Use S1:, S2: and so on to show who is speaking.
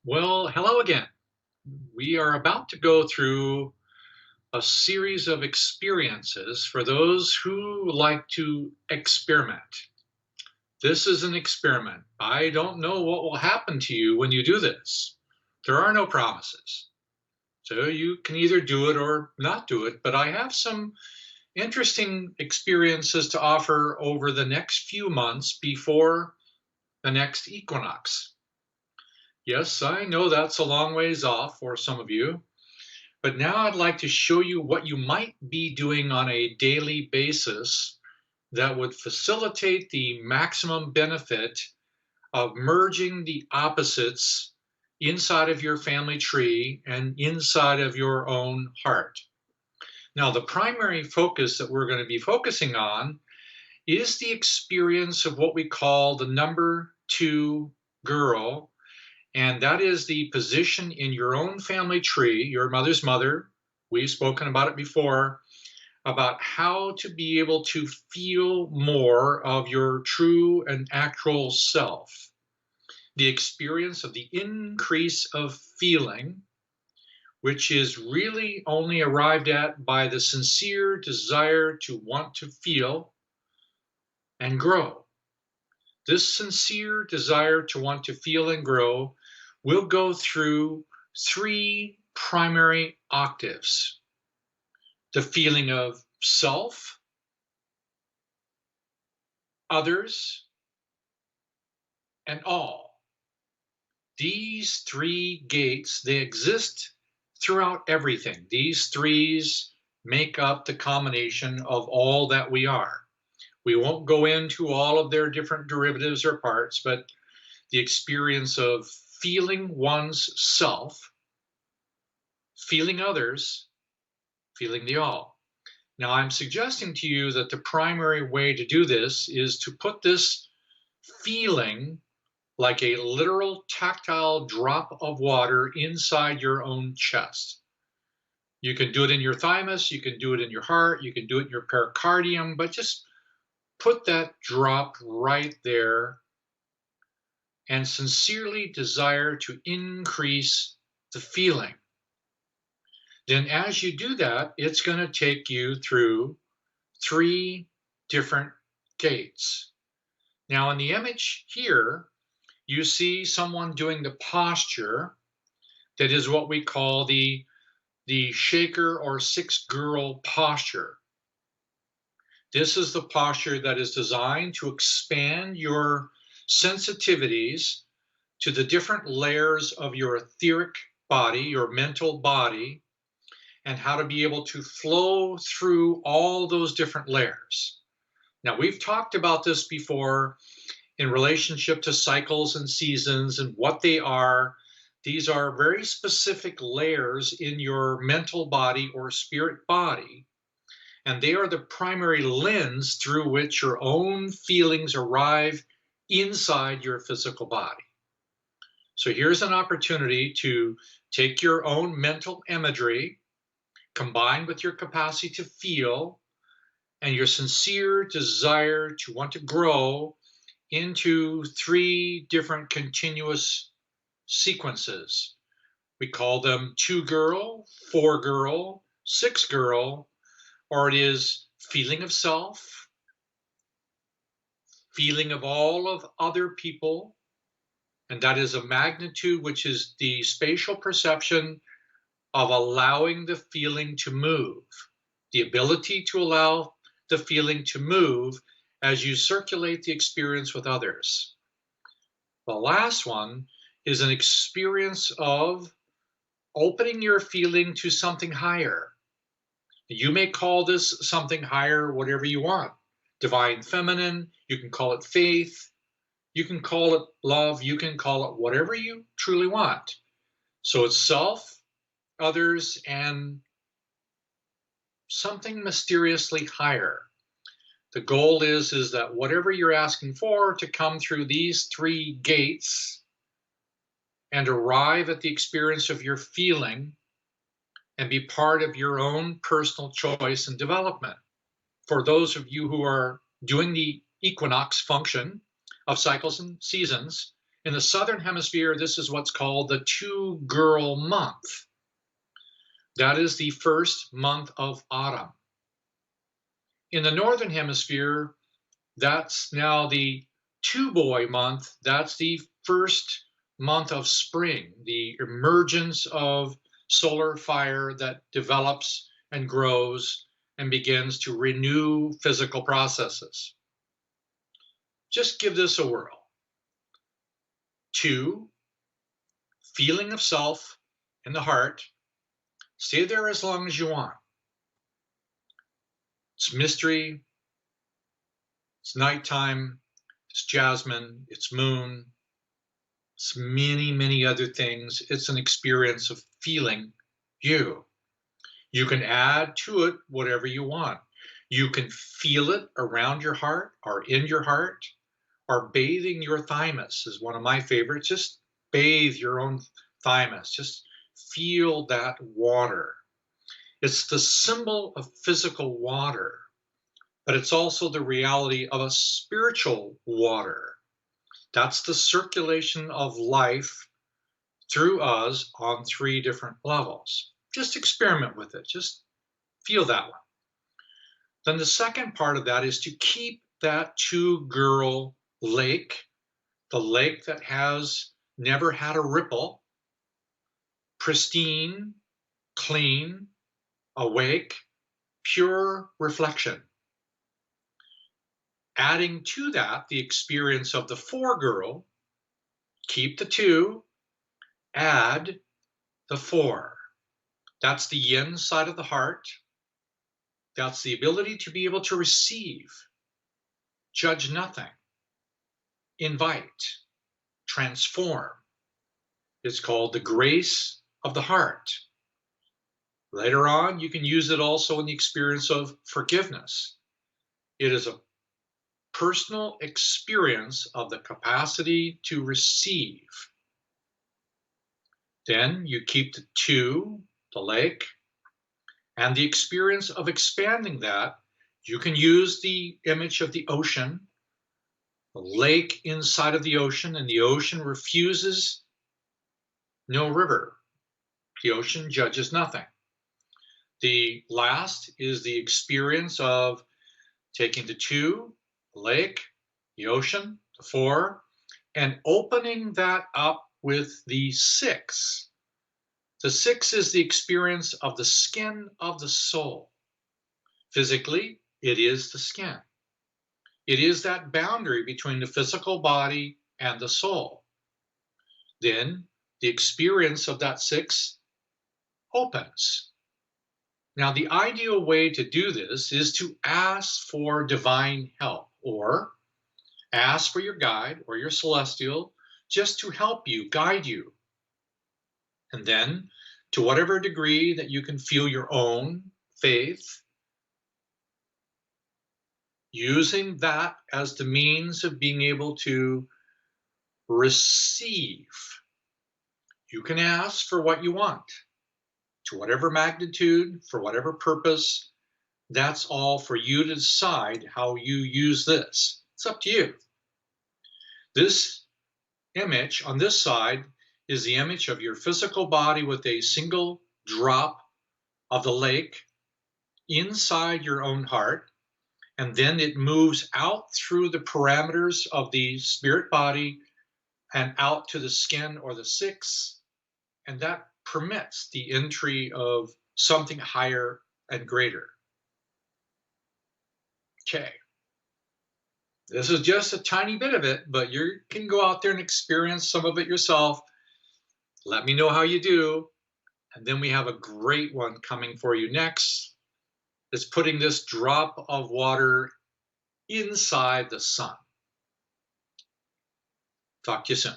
S1: Well, hello again. We are about to go through a series of experiences for those who like to experiment. This is an experiment. I don't know what will happen to you when you do this. There are no promises. So you can either do it or not do it, but I have some interesting experiences to offer over the next few months before the next equinox. Yes, I know that's a long ways off for some of you. But now I'd like to show you what you might be doing on a daily basis that would facilitate the maximum benefit of merging the opposites inside of your family tree and inside of your own heart. Now, the primary focus that we're going to be focusing on is the experience of what we call the number two girl, and that is the position in your own family tree, your mother's mother. We've spoken about it before, about how to be able to feel more of your true and actual self. The experience of the increase of feeling, which is really only arrived at by the sincere desire to want to feel and grow. This sincere desire to want to feel and grow will go through three primary octaves: the feeling of self, others, and all. These three gates, they exist throughout everything. These threes make up the combination of all that we are. We won't go into all of their different derivatives or parts, but the experience of feeling one's self, feeling others, feeling the all. Now, I'm suggesting to you that the primary way to do this is to put this feeling like a literal tactile drop of water inside your own chest. You can do it in your thymus, you can do it in your heart, you can do it in your pericardium, but just put that drop right there and sincerely desire to increase the feeling. Then, as you do that, it's going to take you through three different gates. Now, in the image here, you see someone doing the posture that is what we call the shaker or six girl posture. This is the posture that is designed to expand your sensitivities to the different layers of your etheric body, your mental body, and how to be able to flow through all those different layers. Now, we've talked about this before in relationship to cycles and seasons and what they are. These are very specific layers in your mental body or spirit body, and they are the primary lens through which your own feelings arrive inside your physical body. So here's an opportunity to take your own mental imagery combined with your capacity to feel and your sincere desire to want to grow into three different continuous sequences. We call them two girl, four girl, six girl, or it is feeling of self, feeling of all of other people, and that is a magnitude which is the spatial perception of allowing the feeling to move, the ability to allow the feeling to move as you circulate the experience with others. The last one is an experience of opening your feeling to something higher. You may call this something higher, whatever you want. Divine feminine, you can call it faith, you can call it love, you can call it whatever you truly want. So it's self, others, and something mysteriously higher. The goal is that whatever you're asking for to come through these three gates and arrive at the experience of your feeling and be part of your own personal choice and development. For those of you who are doing the equinox function of cycles and seasons, In the southern hemisphere, this is what's called the two-girl month. That is the first month of autumn. In the northern hemisphere, that's now the two-boy month. That's the first month of spring, the emergence of solar fire that develops and grows and begins to renew physical processes. Just give this a whirl. 2, feeling of self in the heart. Stay there as long as you want. It's mystery, it's nighttime, it's jasmine, it's moon, it's many, many other things. It's an experience of feeling you. You can add to it whatever you want. You can feel it around your heart or in your heart, or bathing your thymus is one of my favorites. Just bathe your own thymus. Just feel that water. It's the symbol of physical water, but it's also the reality of a spiritual water. That's the circulation of life through us on 3 different levels. Just experiment with it. Just feel that one. Then the second part of that is to keep that two-girl lake, the lake that has never had a ripple, pristine, clean, awake, pure reflection. Adding to that the experience of the 4-girl, keep the 2, add the 4. That's the yin side of the heart. That's the ability to be able to receive, judge nothing, invite, transform. It's called the grace of the heart. Later on, you can use it also in the experience of forgiveness. It is a personal experience of the capacity to receive. Then you keep the 2, the lake, and the experience of expanding that. You can use the image of the ocean, the lake inside of the ocean, and the ocean refuses no river. The ocean judges nothing. The last is the experience of taking the 2, the lake, the ocean, the 4, and opening that up with the 6. The 6 is the experience of the skin of the soul. Physically, it is the skin. It is that boundary between the physical body and the soul. Then the experience of that 6 opens. Now, the ideal way to do this is to ask for divine help, or ask for your guide or your celestial just to help you, guide you. And then, to whatever degree that you can feel your own faith, using that as the means of being able to receive. You can ask for what you want, to whatever magnitude, for whatever purpose. That's all for you to decide how you use this. It's up to you. This image on this side is the image of your physical body with a single drop of the lake inside your own heart, and then it moves out through the parameters of the spirit body and out to the skin or the 6, and that permits the entry of something higher and greater. Okay. This is just a tiny bit of it, but you can go out there and experience some of it yourself. Let me know how you do. And then we have a great one coming for you next. It's putting this drop of water inside the sun. Talk to you soon.